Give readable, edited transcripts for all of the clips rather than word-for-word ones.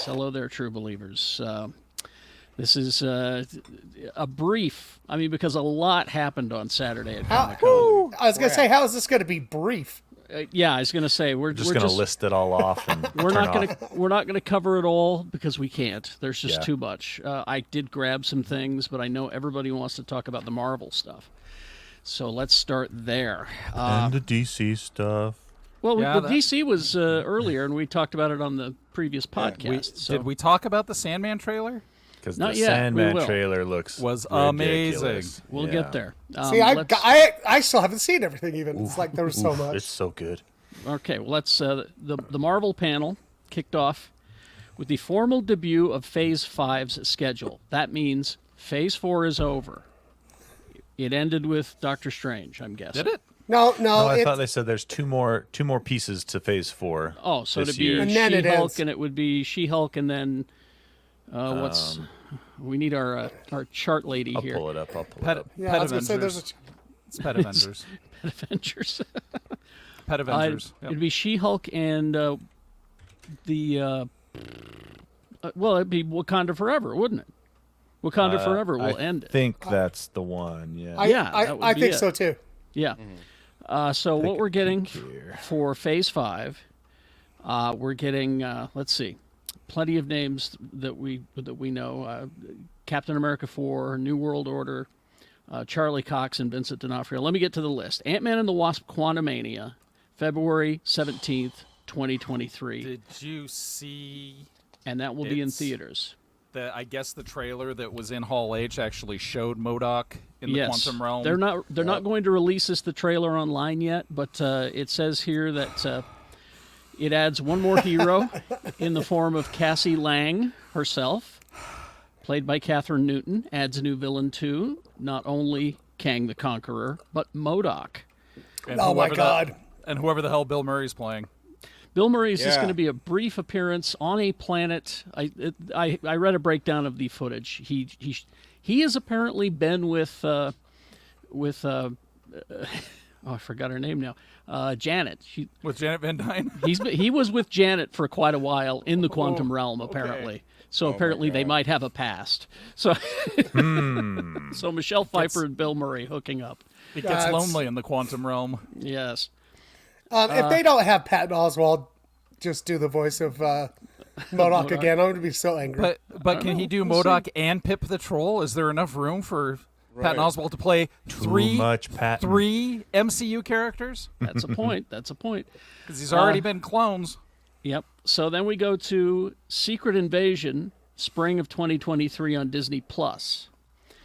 Hello there, true believers. This is a brief, because a lot happened on Saturday at Comic-Con. I was going to say, how is this going to be brief? Yeah, I was going to say we're just going to list it all off. And we're not going to cover it all because we can't. There's just too much. I did grab some things, but I know everybody wants to talk about the Marvel stuff. So let's start there. And the DC stuff. Well, the DC was earlier, and we talked about it on the previous podcast. Did we talk about the Sandman trailer? Because the Sandman trailer was amazing. We'll get there. See, I still haven't seen everything even. It's like there was so much. It's so good. Okay, well, let's the Marvel panel kicked off with the formal debut of Phase 5's schedule. That means Phase 4 is over. It ended with Doctor Strange, I'm guessing. Did it? No. I thought they said there's two more pieces to Phase 4. Oh, so it'd be year. She-Hulk, and it would be She-Hulk, and then we need our chart lady here. I'll pull it up. Yeah, I was going to say it's Pet Avengers. Pet Avengers. Pet Avengers. It'd be She-Hulk and it'd be Wakanda Forever, wouldn't it? Wakanda Forever will end it. I think that's the one, yeah. I think so, too. Yeah. So what we're getting for Phase 5, we're getting, let's see, plenty of names that we know. Captain America 4, New World Order, Charlie Cox, and Vincent D'Onofrio. Let me get to the list. Ant-Man and the Wasp: Quantumania, February 17th, 2023. Did you see? And that will be in theaters. I guess the trailer that was in Hall H actually showed MODOK in the quantum realm. They're not going to release the trailer online yet, but it says here that it adds one more hero in the form of Cassie Lang herself, played by Catherine Newton. Adds a new villain too, not only Kang the Conqueror, but MODOK. Oh my God! And whoever the hell Bill Murray's playing. Bill Murray is just going to be a brief appearance on a planet. I read a breakdown of the footage. He has apparently been with I forgot her name now. Janet. With Janet Van Dyne? He was with Janet for quite a while in the quantum realm, apparently. Okay. So apparently they might have a past. So so Michelle Pfeiffer and Bill Murray hooking up. It gets lonely in the quantum realm. Yes. If they don't have Patton Oswalt just do the voice of MODOK again, I'm going to be so angry. But can he do MODOK and Pip the Troll? Is there enough room for Patton Oswalt to play three MCU characters? That's a point. Because he's already been clones. Yep. So then we go to Secret Invasion, spring of 2023 on Disney+.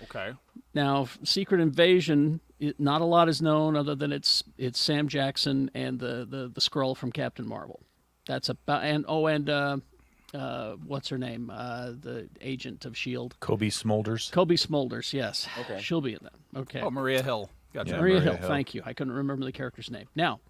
Okay. Now, Secret Invasion, not a lot is known other than it's Sam Jackson and the Skrull from Captain Marvel. That's about what's her name? The agent of S.H.I.E.L.D. Kobe Smulders. Kobe Smulders, yes. Okay. She'll be in that. Okay. Oh, Maria Hill. Gotcha. Yeah, Maria Hill, thank you. I couldn't remember the character's name. Now,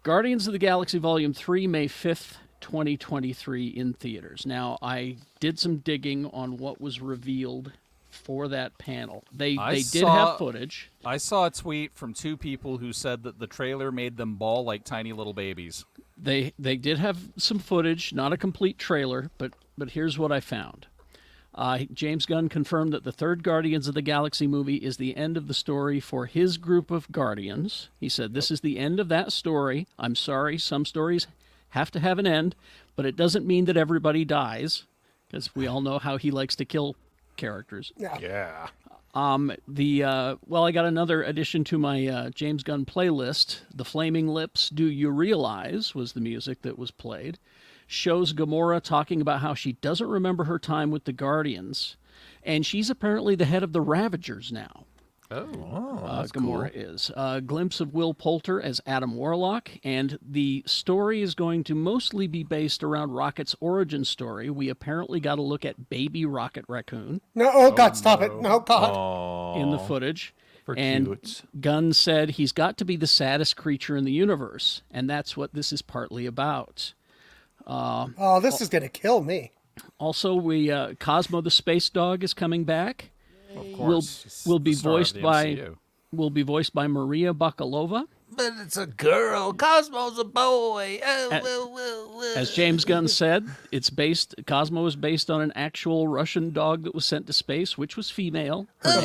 Guardians of the Galaxy Volume 3, May 5th, 2023 in theaters. Now, I did some digging on what was revealed for that panel. They did have footage. I saw a tweet from two people who said that the trailer made them bawl like tiny little babies. They did have some footage, not a complete trailer, but here's what I found. James Gunn confirmed that the third Guardians of the Galaxy movie is the end of the story for his group of Guardians. He said, this is the end of that story. I'm sorry, some stories have to have an end, but it doesn't mean that everybody dies, because we all know how he likes to kill characters. Yeah. I got another addition to my James Gunn playlist. The Flaming Lips, Do You Realize, was the music that was played. Shows Gamora talking about how she doesn't remember her time with the Guardians, and she's apparently the head of the Ravagers now. That's Gamora cool. is. A glimpse of Will Poulter as Adam Warlock, and the story is going to mostly be based around Rocket's origin story. We apparently got a look at baby Rocket Raccoon. No, God, stop it. No, God. In the footage. And cute. Gunn said he's got to be the saddest creature in the universe, and that's what this is partly about. This is going to kill me. Also, Cosmo the Space Dog is coming back. Of course. Will be voiced by Maria Bakalova. but it's a girl. Cosmo's a boy. As James Gunn said, Cosmo is based on an actual Russian dog that was sent to space, which was female. Her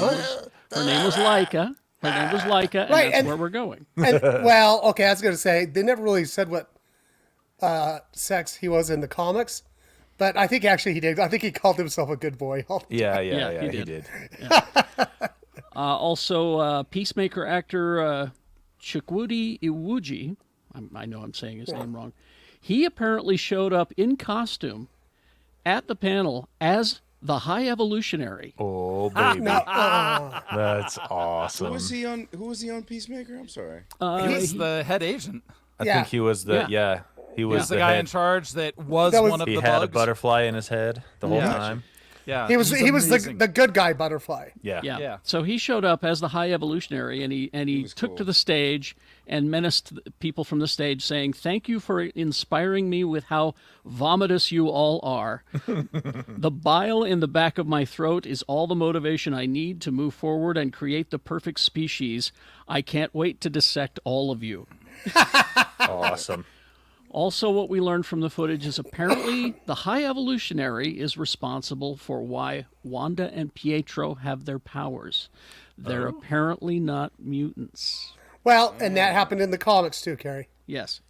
name was Laika. And Right, that's where we're going. And, well, okay, I was going to say, they never really said what sex he was in the comics, but I think actually he did. I think he called himself a good boy. Yeah, he did. Also, Peacemaker actor Chukwudi Iwuji, I know I'm saying his name wrong, he apparently showed up in costume at the panel as the High Evolutionary. Oh, baby. That's awesome. Who was he on Peacemaker? I'm sorry. He was the head agent. I think he was the, he was the guy head. in charge that was one of He the had bugs. a butterfly in his head the whole time. Yeah, He was the good guy butterfly. Yeah. So he showed up as the High Evolutionary, and he took to the stage and menaced people from the stage, saying, "Thank you for inspiring me with how vomitous you all are. The bile in the back of my throat is all the motivation I need to move forward and create the perfect species. I can't wait to dissect all of you." Awesome. Also, what we learned from the footage is apparently the High Evolutionary is responsible for why Wanda and Pietro have their powers. They're apparently not mutants. Well, and that happened in the comics too, Kerry. Yes.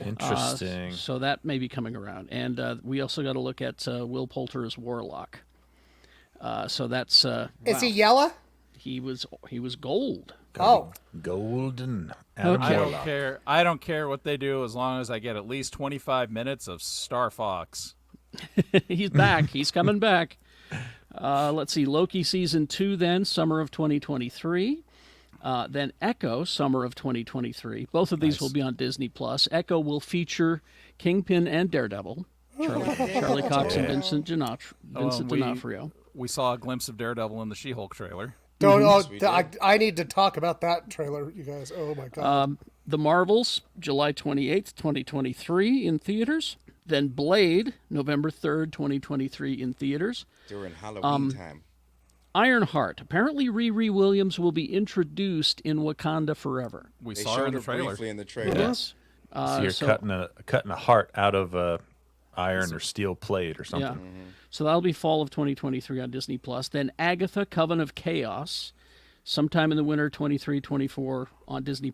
Interesting. So that may be coming around. And we also got to look at Will Poulter as Warlock. So that's... Is he yellow? He was gold. Oh. Golden. I don't care what they do as long as I get at least 25 minutes of Star Fox. He's back. He's coming back. Let's see. Loki season 2 then, summer of 2023. Then Echo, summer of 2023. Both of these will be on Disney+. Echo will feature Kingpin and Daredevil. Charlie Cox and Vincent D'Onofrio. We saw a glimpse of Daredevil in the She-Hulk trailer. I need to talk about that trailer, you guys. Oh, my God. The Marvels, July 28th, 2023 in theaters. Then Blade, November 3rd, 2023 in theaters. During Halloween time. Ironheart. Apparently Riri Williams will be introduced in Wakanda Forever. We They saw her showed in the her trailer. briefly in the trailer. Yes. So you're cutting a heart out of iron or steel plate or something. Yeah. So that'll be fall of 2023 on Disney+. Then Agatha, Coven of Chaos, sometime in the winter 23-24 on Disney+.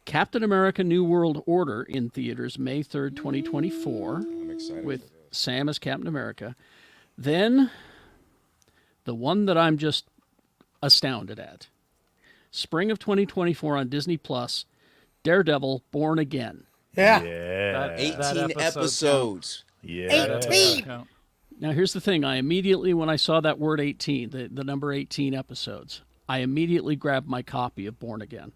Captain America New World Order in theaters May 3rd, 2024. I'm excited with Sam as Captain America. Then the one that I'm just astounded at. Spring of 2024 on Disney+, Daredevil Born Again. Yeah. 18 episodes. Yeah. 18! Now, here's the thing. I immediately, when I saw that word 18, the number 18 episodes, I immediately grabbed my copy of Born Again.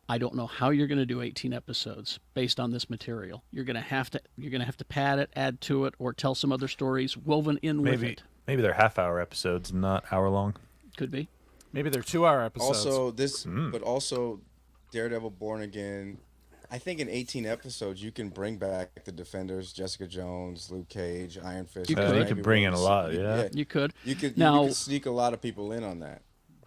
I don't know how you're going to do 18 episodes based on this material. You're going to have to pad it, add to it, or tell some other stories woven in with it. Maybe they're half-hour episodes, not hour-long. Could be. Maybe they're 2-hour episodes. But also Daredevil Born Again. I think in 18 episodes you can bring back the Defenders, Jessica Jones, Luke Cage, Iron Fist. You could bring in a lot, yeah. You could. You could sneak a lot of people in on that.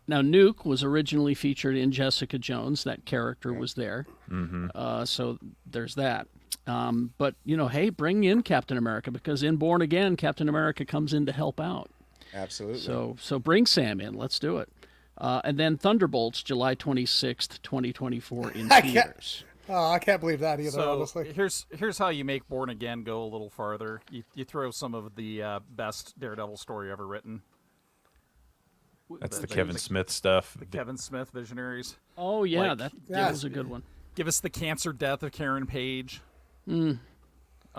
Now, Nuke was originally featured in Jessica Jones. That character was there. Mm-hmm. So there's that. But, hey, bring in Captain America, because in Born Again, Captain America comes in to help out. Absolutely. So bring Sam in. Let's do it. And then Thunderbolts, July 26th, 2024 in theaters. I can't believe that either, So honestly. here's how you make Born Again go a little farther. You throw some of the best Daredevil story ever written. That's the Kevin Smith stuff. The Kevin Smith Visionaries. Oh, yeah, Like- that was a good one. Give us the cancer death of Karen Page. Oh,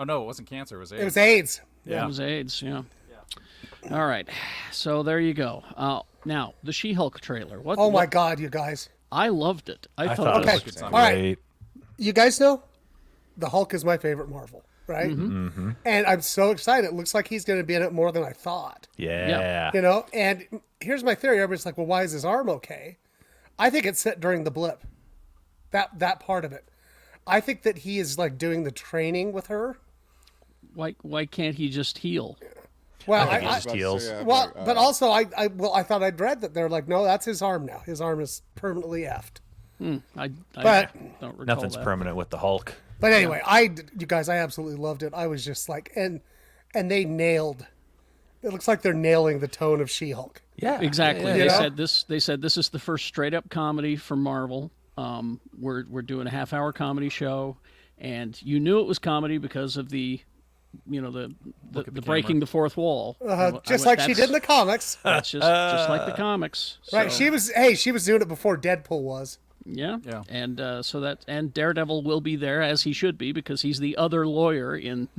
no, it wasn't cancer. It was AIDS. It was AIDS. It was AIDS, yeah. All right, so there you go. Now, the She-Hulk trailer. Oh, my God, you guys. I loved it. I thought thought it it was All right. You guys know the Hulk is my favorite Marvel, right? Mm-hmm. And I'm so excited. It looks like he's going to be in it more than I thought. Yeah. And here's my theory. Everybody's like, well, why is his arm okay? I think it's set during the blip. That part of it. I think that he is like doing the training with her. Why can't he just heal? Well, I think he just heals. but also I thought I'd read that they're like, no, that's his arm now. His arm is permanently effed. I But- don't recall Nothing's that. permanent with the Hulk. But anyway, you guys, I absolutely loved it. I was just like, and they nailed. It looks like they're nailing the tone of She-Hulk. Yeah, Exactly. yeah, They yeah. said this. They said this is the first straight up comedy from Marvel. We're doing a half-hour comedy show, and you knew it was comedy because of the breaking the fourth wall. Just like she did in the comics. That's just like the comics. Right. So, She was doing it before Deadpool was. Yeah. Yeah. And and Daredevil will be there as he should be because he's the other lawyer in.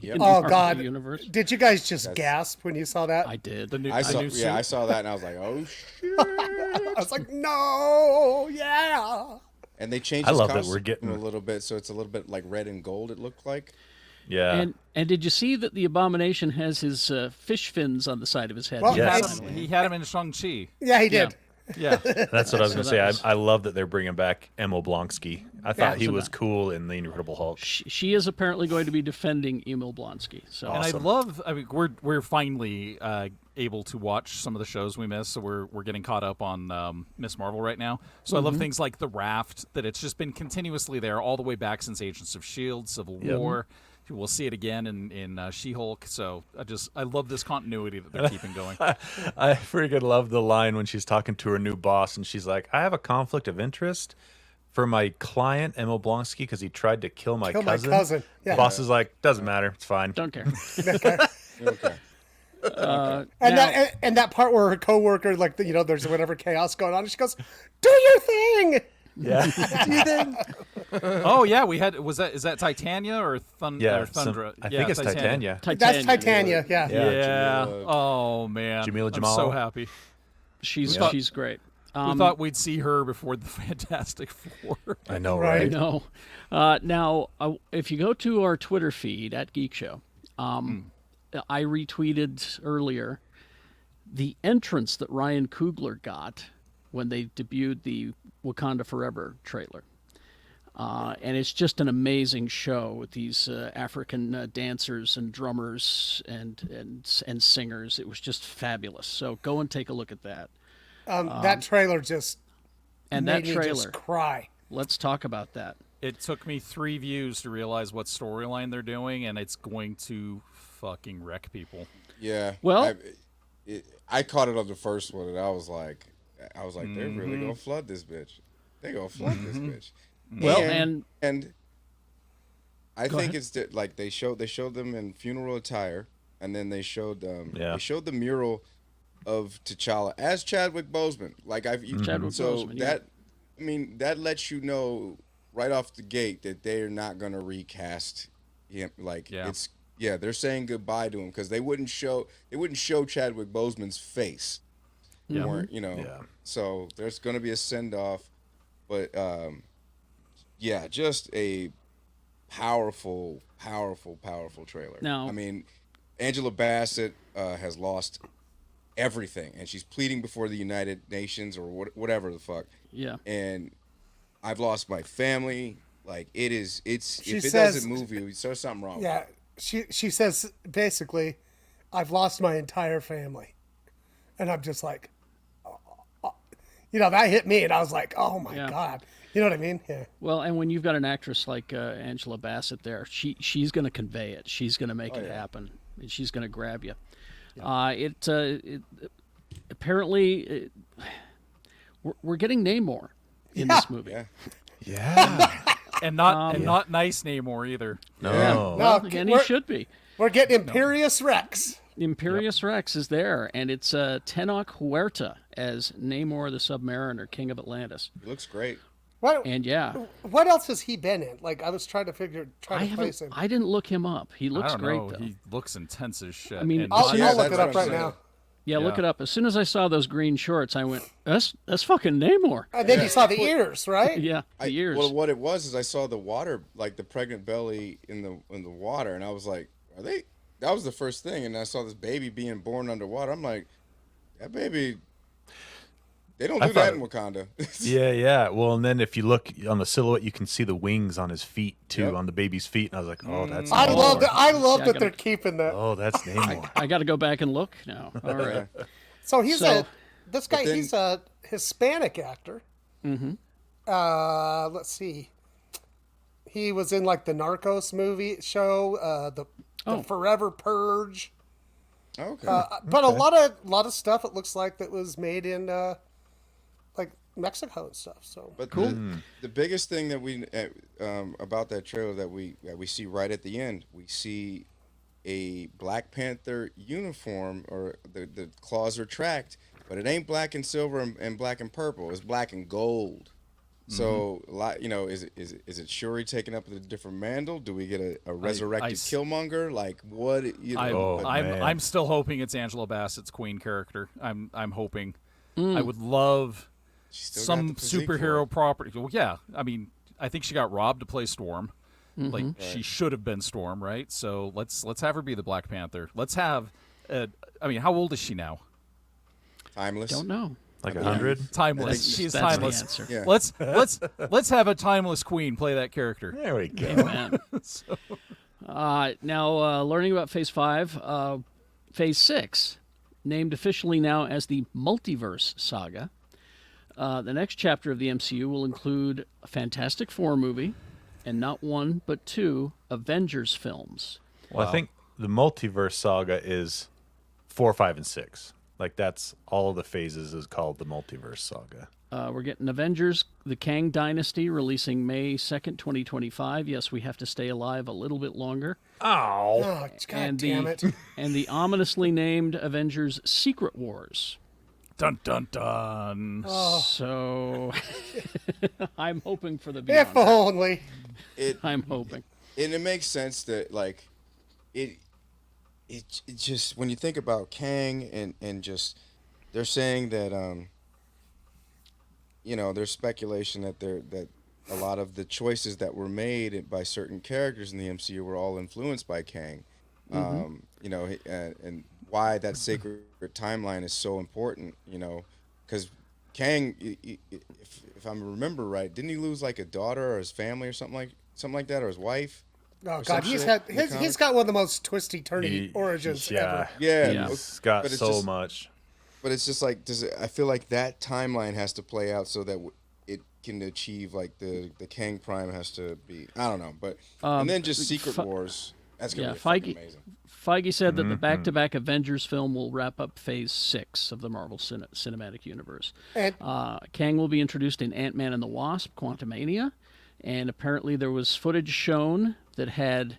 Yep. in the Oh Marvel God! universe. Did you guys just gasp when you saw that? I did. The new, I the saw, new suit. I saw that and I was like, oh shit. I was like, no, yeah. And they changed I his love that costume we're getting- a little bit, so it's a little bit like red and gold. It looked like. Yeah. And did you see that the Abomination has his fish fins on the side of his head? Well, He had Yes. him- He had him in Shang-Chi. Yeah, he did. Yeah. That's what I was going to So say. that was- I love that they're bringing back Emil Blonsky. I thought he so was that- cool in The Incredible Hulk. She is apparently going to be defending Emil Blonsky. So And Awesome. I love. I mean, we're finally able to watch some of the shows we missed, so we're getting caught up on Miss Marvel right now. So I love things like The Raft, that it's just been continuously there all the way back since Agents of Shield, Civil War. We'll see it again in She-Hulk. So I love this continuity that they're keeping going. I freaking love the line when she's talking to her new boss and she's like, I have a conflict of interest for my client, Emil Blonsky, because he tried to kill my Kill my cousin. cousin. Yeah. Boss is like, doesn't matter. It's fine. don't care. Okay. And Now- that part where her coworker, like, there's whatever chaos going on, and she goes, "Do your thing." Yeah. Do your thing. Oh yeah, we had. Is that Titania or Yeah. or Thundra? I think it's Titania. That's Titania. Yeah. Yeah. Yeah. Jamila. Oh man. Jamila I'm Jamal. so happy. She's Yeah. she's great. We thought we'd see her before the Fantastic Four. I know, Right. right? No. Now, if you go to our Twitter feed at Geekshow, I retweeted earlier the entrance that Ryan Coogler got when they debuted the Wakanda Forever trailer. And it's just an amazing show with these African dancers and drummers and singers. It was just fabulous. So go and take a look at that. That trailer just And made that me trailer, just cry. let's talk about that. It took me 3 views to realize what storyline they're doing, and it's going to fucking wreck people. Yeah. Well- I caught it on the first one, and I was like, they're really gonna flood this bitch. They gonna flood this bitch. Well, and I Go think ahead. it's like they showed them in funeral attire, and then they showed Yeah. the mural of T'Challa as Chadwick Boseman. Like Chadwick so Boseman, yeah. that I mean that lets you know right off the gate that they're not gonna recast him. Like they're saying goodbye to him because they wouldn't show Chadwick Boseman's face. Yeah. Yeah. So there's gonna be a send off, but just a powerful trailer. Now- I mean, Angela Bassett has lost everything, and she's pleading before the United Nations or whatever the fuck. Yeah. And I've lost my family. Like it's She if it says- doesn't move you, there's something wrong. Yeah. She says basically, "I've lost my entire family," and I'm just like, that hit me, and I was like, "Oh my Yeah. God." You know what I mean? Yeah. Well, and when you've got an actress like Angela Bassett there, she's going to convey it. She's going to make it happen, and she's going to grab you. Apparently, we're getting Namor in this movie. Yeah. Yeah. And not nice Namor either. No. Well, No, and he we're- should be. We're getting Imperious Rex. Imperious Rex is there, and it's Tenoch Huerta as Namor the Submariner, King of Atlantis. He looks great. What And yeah, what else has he been in? Like I was trying to place him. I didn't look him up. He I looks don't great know. though. He looks intense as shit. I mean, and I'll I'll Yeah, look that's it up what right I'm saying. now. Yeah, look Yeah. it up. As soon as I saw those green shorts, I went, "That's fucking Namor." And then you saw the ears, right? Yeah, the ears. Well, what it was is I saw the water, like the pregnant belly in the water, and I was like, "Are they?" That was the first thing, and I saw this baby being born underwater. I'm like, "That baby." They don't I do that thought- in Wakanda. Yeah. Well, and then if you look on the silhouette, you can see the wings on his feet too, Yep. on the baby's feet. And I was like, oh, that's I Namor. love that. I love Yeah, I that gotta- they're keeping that. Oh, that's Namor. I got to go back and look now. All right. So he's So- this guy. then- He's a Hispanic actor. Let's see. He was in like the Narcos movie show, the Forever Purge. Okay. But a lot of stuff it looks like that was made in like Mexico and stuff. So But the biggest thing that we about that trailer that we see right at the end, we see a Black Panther uniform, or the claws are tracked, but it ain't black and silver and black and purple. It's black and gold. So, is it Shuri taking up a different mantle? Do we get a resurrected Killmonger? Like what? I'm still hoping it's Angela Bassett's Queen character. I'm hoping. I would love some superhero property. Well, yeah. I mean, I think she got robbed to play Storm. Like she should have been Storm, right? So let's have her be the Black Panther. Let's have. I mean, how old is she now? Timeless. Don't know. Like 100? Timeless. She's That's timeless. the answer. Yeah. Let's have a timeless queen play that character. There we go. Amen. Now, learning about Phase 5, Phase 6, named officially now as the Multiverse saga. The next chapter of the MCU will include a Fantastic Four movie, and not one, but 2 Avengers films. Well, I think the Multiverse saga is 4, 5, and 6. Like, that's all of the phases is called the Multiverse saga. We're getting Avengers, the Kang Dynasty, releasing May 2nd, 2025. Yes, we have to stay alive a little bit longer. God damn it. And the ominously named Avengers Secret Wars. Dun dun dun. So I'm hoping for the beyond. If only. I'm hoping. And it makes sense that like it just when you think about Kang and just they're saying that there's speculation that a lot of the choices that were made by certain characters in the MCU were all influenced by Kang. And why that sacred timeline is so important, because Kang, if I remember right, didn't he lose like a daughter or his family or something like that, or his wife? Oh God, he's got one of the most twisty turny origins ever. Yeah, he's got so much. But it's just like, I feel like that timeline has to play out so that it can achieve like the Kang Prime has to be. I don't know, but and then just Secret Wars. That's gonna be fucking amazing. Feige said that the back-to-back Avengers film will wrap up Phase 6 of the Marvel Cinematic Universe. And Kang will be introduced in Ant-Man and the Wasp: Quantumania, and apparently there was footage shown that had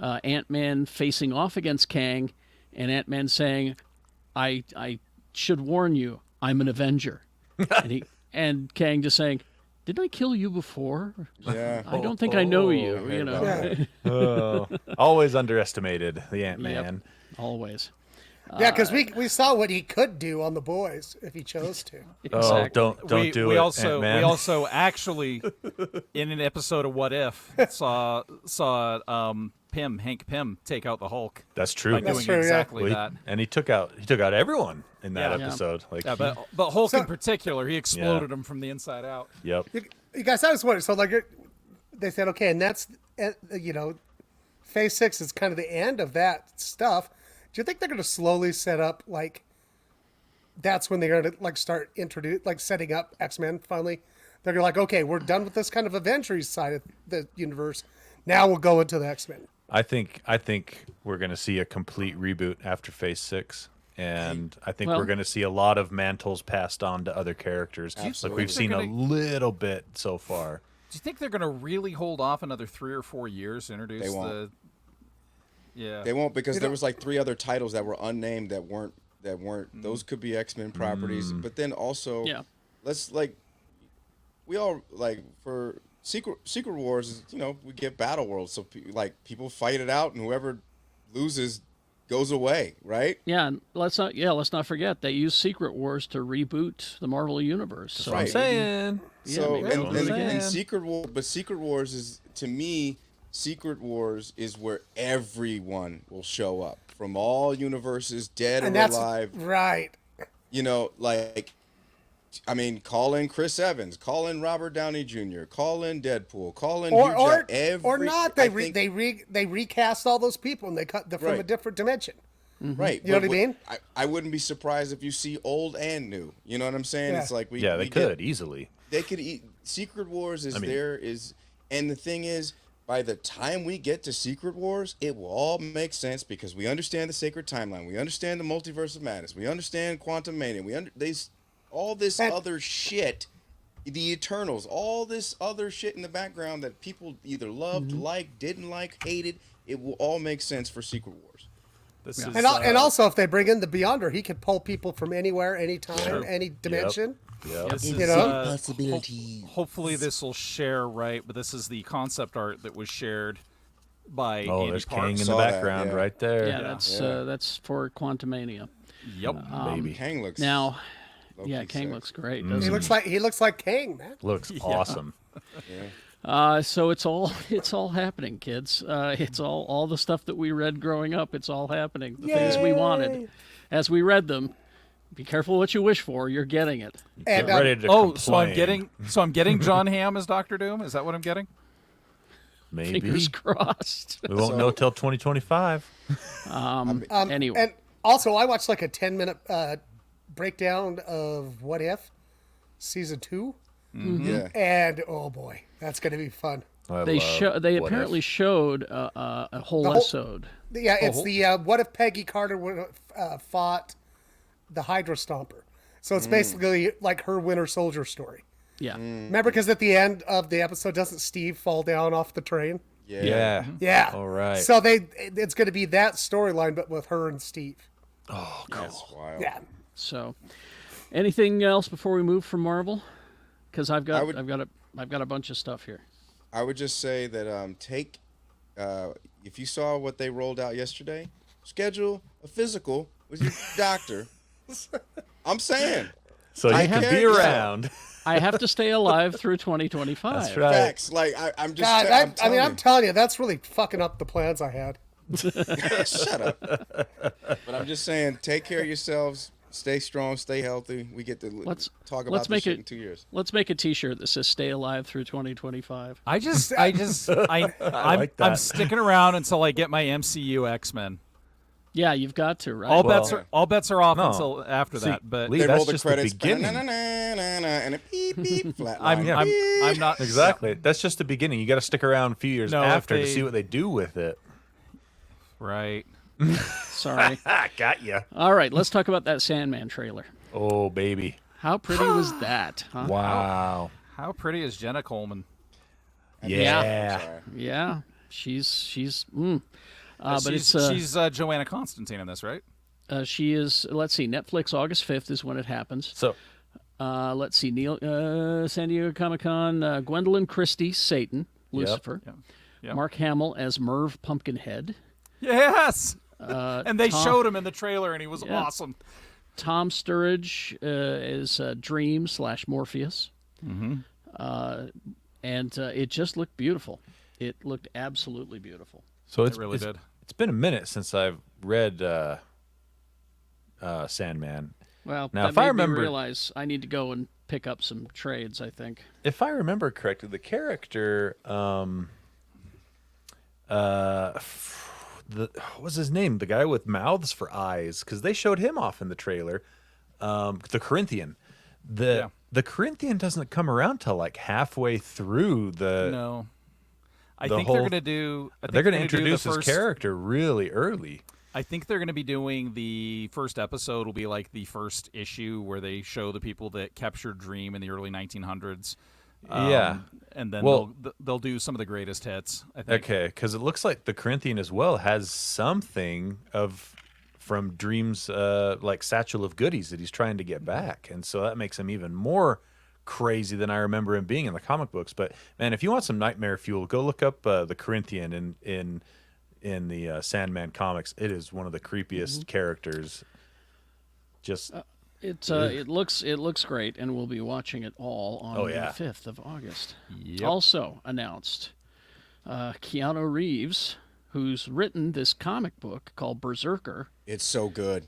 Ant-Man facing off against Kang, and Ant-Man saying, I should warn you, I'm an Avenger. and Kang just saying, didn't I kill you before? Yeah. I don't think I know you, Always underestimated, the Ant-Man. Yep, always. yeah, because we saw what he could do on The Boys if he chose to. Exactly. Don't do it, Ant-Man. We also actually, in an episode of What If, saw Hank Pym take out the Hulk. That's true. By doing exactly that. And he took out everyone in that episode. Like, but Hulk in particular, he exploded him from the inside out. Yep. You guys, I was wondering. So like, they said, okay, and that's Phase 6 is kind of the end of that stuff. Do you think they're going to slowly set up like? That's when they're going to like start setting up X-Men finally. They're going to like, okay, we're done with this kind of Avengers side of the universe. Now we'll go into the X-Men. I think we're going to see a complete reboot after Phase 6. And I think we're going to see a lot of mantles passed on to other characters. Absolutely. Like we've seen a little bit so far. Do you think they're going to really hold off another 3 or 4 years to introduce They won't. Yeah. They won't, because there was like 3 other titles that were unnamed that weren't those could be X-Men properties. But then also let's like we all like for Secret Wars is, we get Battle World, so people fight it out and whoever loses goes away, right? Yeah, and let's not forget they used Secret Wars to reboot the Marvel universe. That's what I'm saying. So and Secret Wars is, to me, Secret Wars is where everyone will show up from all universes, dead or alive. Right. Call in Chris Evans, call in Robert Downey Jr., call in Deadpool, call in or not. They recast all those people and they cut them from a different dimension. Right. You know what I mean? I wouldn't be surprised if you see old and new. You know what I'm saying? Yeah. It's like they could easily. they could eat. Secret Wars is and the thing is, by the time we get to Secret Wars, it will all make sense because we understand the sacred timeline, we understand the multiverse of madness, we understand quantum mania, all this other shit, the Eternals, all this other shit in the background that people either loved, liked, didn't like, hated. It will all make sense for Secret Wars. This is, and also, if they bring in the Beyonder, he can pull people from anywhere, anytime, any dimension. Yep. This You is, know? Possibilities. hopefully this will share right, but this is the concept art that was shared by Oh, Andy there's Parks. Kang in the Saw that, background yeah. right there. Yeah, that's for Quantumania. Yep. Baby. Kang looks Now, low-key yeah, Kang sick. looks great. He Doesn't looks like Kang, man. Looks awesome. So it's all happening, kids. It's all the stuff that we read growing up. It's all happening. The things we wanted, as we read them. Be careful what you wish for. You're getting it. Get And ready to So I'm complain. getting John Hamm as Doctor Doom. Is that what I'm getting? Maybe. Fingers crossed. We won't know till 2025. Anyway, And also, I watched like a 10-minute breakdown of What If season 2, Yeah. and oh boy, that's going to be fun. they apparently showed a whole episode. Yeah, it's the what if Peggy Carter would fought the Hydra Stomper. So it's basically like her Winter Soldier story. Yeah. Remember, because at the end of the episode, doesn't Steve fall down off the train? Yeah. Yeah. All right. So it's going to be that storyline, but with her and Steve. Oh, cool. That's wild. Yeah. So, anything else before we move from Marvel? Because I've got a bunch of stuff here. I would just say that if you saw what they rolled out yesterday, schedule a physical with your doctor. I'm saying. So you can be around. I have to stay alive through 2025. That's right. Facts. Like I'm just. God, I'm telling you, that's really fucking up the plans I had. Shut up. But I'm just saying, take care of yourselves. Stay strong. Stay healthy. We get to talk about this shit in 2 years. Let's make a T-shirt that says "Stay alive through 2025." I'm like that. I'm sticking around until I get my MCU X-Men. Yeah, you've got to, right? All bets are off No. until after See, that. But Leigh, They that's roll the just credits. the beginning. And a beep beep flat I'm line. I'm not Exactly. That's just the beginning. You got to stick around a few years No, if after to they- see what they do with it. right. Sorry. Got you. All right, let's talk about that Sandman trailer. Oh, baby. How pretty was that? Huh? Wow. How pretty is Jenna Coleman? Yeah. Sorry. Yeah, she's. But she's Joanna Constantine in this, right? she is. Let's see. Netflix August 5th is when it happens. So, Let's see. San Diego Comic-Con. Gwendolyn Christie, Satan, Lucifer. Yep. Mark Hamill as Merv Pumpkinhead. Yes. And they Tom- showed him in the trailer, and he was awesome. Tom Sturridge is Dream / Morpheus. And it just looked beautiful. It looked absolutely beautiful. so It really did. It's been a minute since I've read Sandman. Well, Now, that if made I remember- me realize I need to go and pick up some trades, I think. If I remember correctly, the character, what was his name? The guy with mouths for eyes, because they showed him off in the trailer. The Corinthian. The Corinthian doesn't come around till like halfway through the. No. I the think whole- they're going to do. They're going to introduce his character really early. I think they're going to be doing the first episode will be like the first issue where they show the people that captured Dream in the early 1900s. Yeah. And then Well- they'll do some of the greatest hits, I think. Okay, because it looks like the Corinthian as well has something from Dream's like satchel of goodies that he's trying to get back, and so that makes him even more crazy than I remember him being in the comic books. But man, if you want some nightmare fuel, go look up the Corinthian in the Sandman comics. It is one of the creepiest characters. Just It looks great, and we'll be watching it all on the 5th of August. Yep. Also announced, Keanu Reeves, who's written this comic book called Berserker. It's so good.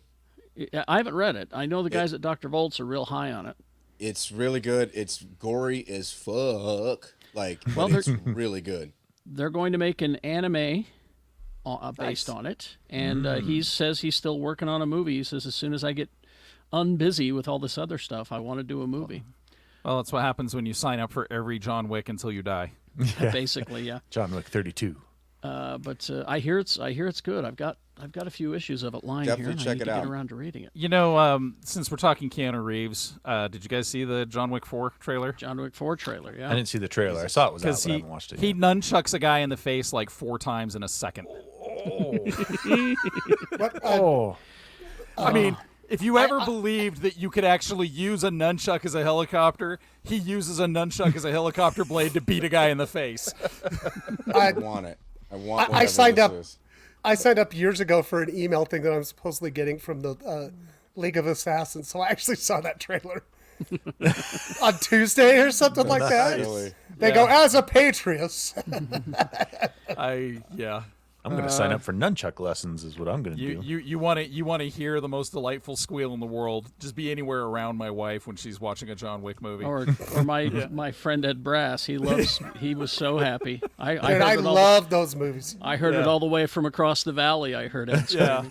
I haven't read it. I know the guys at Dr. Volts are real high on it. It's really good. It's gory as fuck. Like, Well, but it's really good. They're going to make an anime based on it, and he says he's still working on a movie. He says as soon as I get unbusy with all this other stuff, I want to do a movie. Well, that's what happens when you sign up for every John Wick until you die. Basically, yeah. John Wick 32. But I hear it's good. I've got a few issues of it lying Definitely here. check I need it to out. get around to reading it. You know, since we're talking Keanu Reeves, did you guys see the John Wick 4 trailer? John Wick 4 trailer, yeah. I didn't see the trailer. I saw it was out, Because but I haven't watched it he yet. nunchucks a guy in the face like 4 times in a second. Oh. I mean, if you ever believed that you could actually use a nunchuck as a helicopter, he uses a nunchuck as a helicopter blade to beat a guy in the face. I want it. I want. I signed this up. is. I signed up years ago for an email thing that I'm supposedly getting from the League of Assassins, so I actually saw that trailer on Tuesday or something like that. Really? They go, as a Patriot. I'm going to sign up for nunchuck lessons is what I'm going to do. You want to hear the most delightful squeal in the world? Just be anywhere around my wife when she's watching a John Wick movie. Or my friend Ed Brass, he was so happy. I love those movies. I heard it all the way from across the valley. I heard it. Yeah.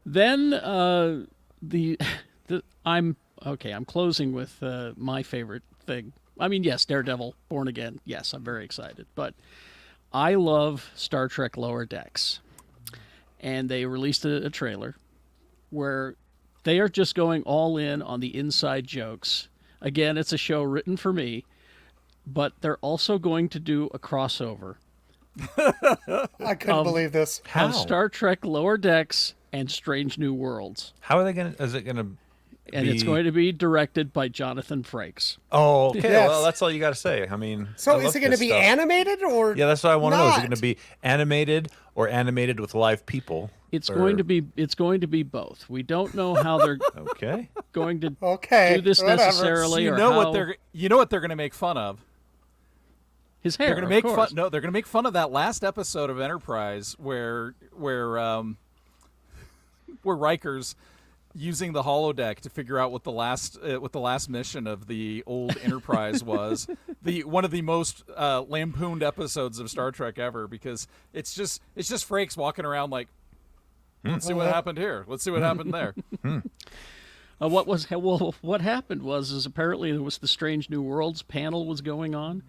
Then I'm closing with my favorite thing. I mean, yes, Daredevil, Born Again. Yes, I'm very excited. But I love Star Trek Lower Decks. And they released a trailer where they are just going all in on the inside jokes. Again, it's a show written for me, but they're also going to do a crossover I couldn't believe this. How? of Star Trek Lower Decks and Strange New Worlds. How are they going to... Is it going to And it's going to be directed by Jonathan Frakes. Oh, okay. Yes. Well, that's all you got to say. I mean... So I is love it going to this be stuff. animated or Yeah, that's what I want to know. Is it not? going to be animated or animated with live people? It's Or- going to be both. We don't know how they're Okay. going to Okay, do this whatever. necessarily. you or know how what they're going to make fun of. his hair. They're going to make of fun. course. No, they're going to make fun of that last episode of Enterprise where Riker's using the holodeck to figure out what the last mission of the old Enterprise was. One of the most lampooned episodes of Star Trek ever, because it's just Frakes walking around like, let's see what happened here. Let's see what happened there. What happened was apparently there was the Strange New Worlds panel was going on,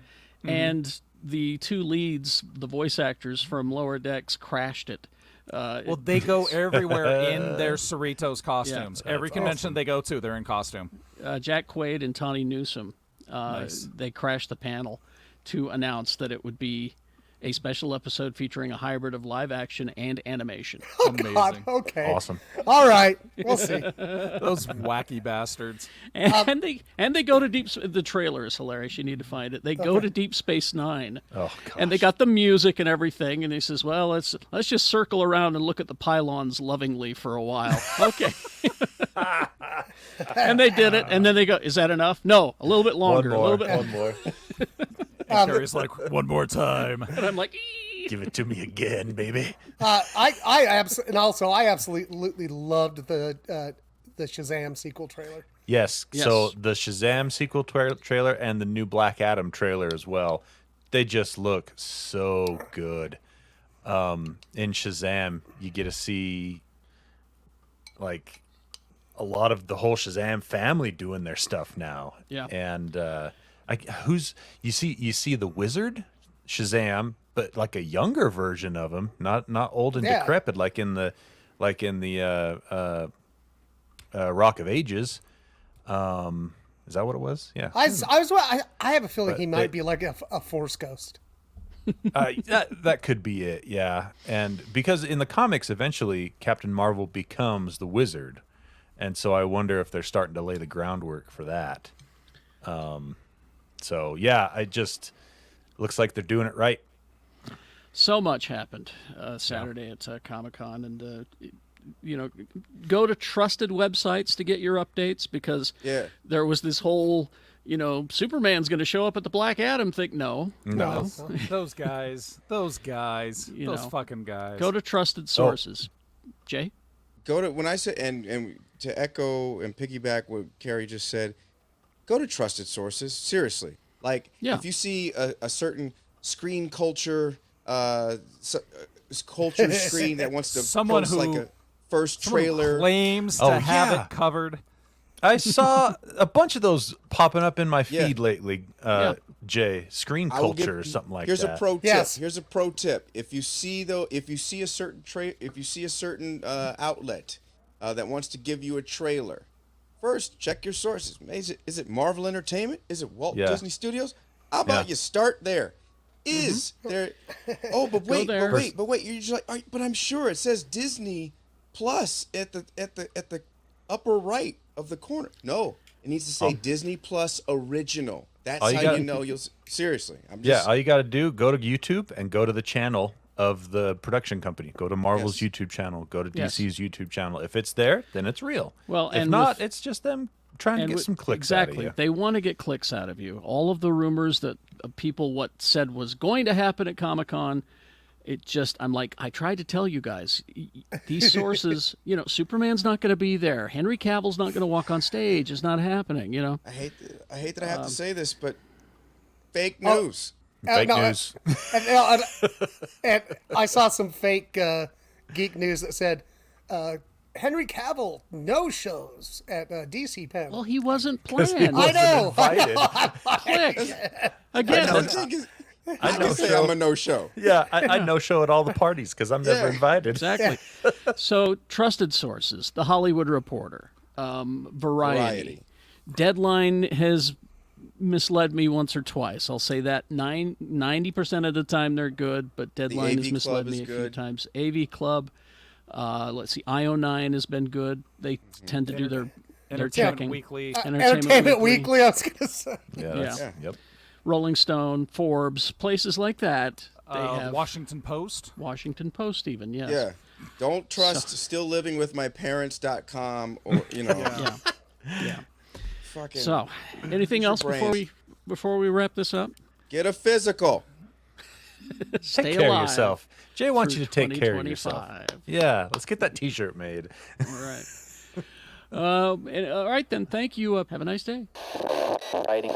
and the two leads, the voice actors from Lower Decks, crashed it. Well, they go everywhere in their Cerritos costumes. Every convention they go to, they're in costume. Jack Quaid and Tawny Newsome, they crashed the panel to announce that it would be a special episode featuring a hybrid of live action and animation. Amazing. God, okay. Awesome. All right. We'll see. Those wacky bastards. And they go to the trailer is hilarious. You need to find it. They go to Deep Space Nine. Oh, gosh. And they got the music and everything, and he says, "Well, let's just circle around and look at the pylons lovingly for a while." Okay. And they did it, and then they go, "Is that enough?" No, a little bit longer. One A more. little bit. One more. And Carrie's like, one more time. And I'm like, "Ee." Give it to me again, baby. I absolutely loved the Shazam sequel trailer. Yes. Yes. So the Shazam sequel trailer and the new Black Adam trailer as well. They just look so good. In Shazam, you get to see like a lot of the whole Shazam family doing their stuff now. Yeah. And you see the Wizard Shazam, but like a younger version of him, not old and Yeah. decrepit like in the Rock of Ages. Is that what it was? Yeah. I have a feeling But he might they- be like a Force ghost. That could be it, yeah. And because in the comics, eventually Captain Marvel becomes the Wizard, and so I wonder if they're starting to lay the groundwork for that. So yeah, looks like they're doing it right. So much happened Saturday at Comic-Con, and go to trusted websites to get your updates, because there was this whole, Superman's going to show up at the Black Adam thing. No. Those guys, those fucking guys. Go to trusted sources. Jay? Go to, when I said, and to echo and piggyback what Kerry just said, go to trusted sources. Seriously. Like, Yeah. if you see a certain screen culture, culture screen that wants to Someone post who- like a first Someone who trailer. claims Oh, to have yeah. it covered. I saw a bunch of those popping up in my feed Yeah. lately. Jay, screen I will culture or something like here's that. a pro tip. Yes. Here's a pro tip. If you see a certain outlet that wants to give you a trailer, first check your sources. Is it Marvel Entertainment? Is it Walt Disney Studios? How about you start there? Is there? Oh, but wait, there. but wait. You're just like, all right, but I'm sure it says Disney Plus at the upper right of the corner. No, it needs to say Disney Plus Original. That's All you how gotta- you know you'll. Seriously, I'm just. All you got to do, go to YouTube and go to the channel of the production company. Go to Marvel's Yes. YouTube channel. Go to Yes. DC's YouTube channel. If it's there, then it's real. Well, if and not, with- it's just them trying to And get with- some clicks out of exactly. you. They want to get clicks out of you. All of the rumors that people what said was going to happen at Comic-Con, I'm like, I tried to tell you guys, these sources, Superman's not going to be there. Henry Cavill's not going to walk on stage. It's not happening, I hate that I have to say this, but fake Oh. news. Fake no, news. And I saw some fake geek news that said Henry Cavill no shows at DC panel. Well, he wasn't He planned. wasn't know. invited. Click. Again, The thing is, I know can say show. I'm a no-show. Yeah, I no show at all the parties because I'm never Yeah. invited. exactly. So, trusted sources, The Hollywood Reporter, Variety. Deadline has misled me once or twice. I'll say that 90% of the time they're good, but Deadline has AV misled Club me is a few good. times. AV Club, let's see, IO9 has been good. They tend to do their Entertainment checking. Weekly. Entertainment Weekly, I was going to say. Yeah. Yep. Rolling Stone, Forbes, places like that. They have Washington Post. Washington Post even, yes. Yeah. Don't trust stilllivingwithmyparents.com or Yeah. Yeah. fucking So, anything Use your else before we wrap this up? get a physical. Stay Take care of alive yourself. Jay wants through you to take care of yourself. 2025. Yeah, let's get that T-shirt made. All right. All right, then. Thank you. Have a nice day. Writing.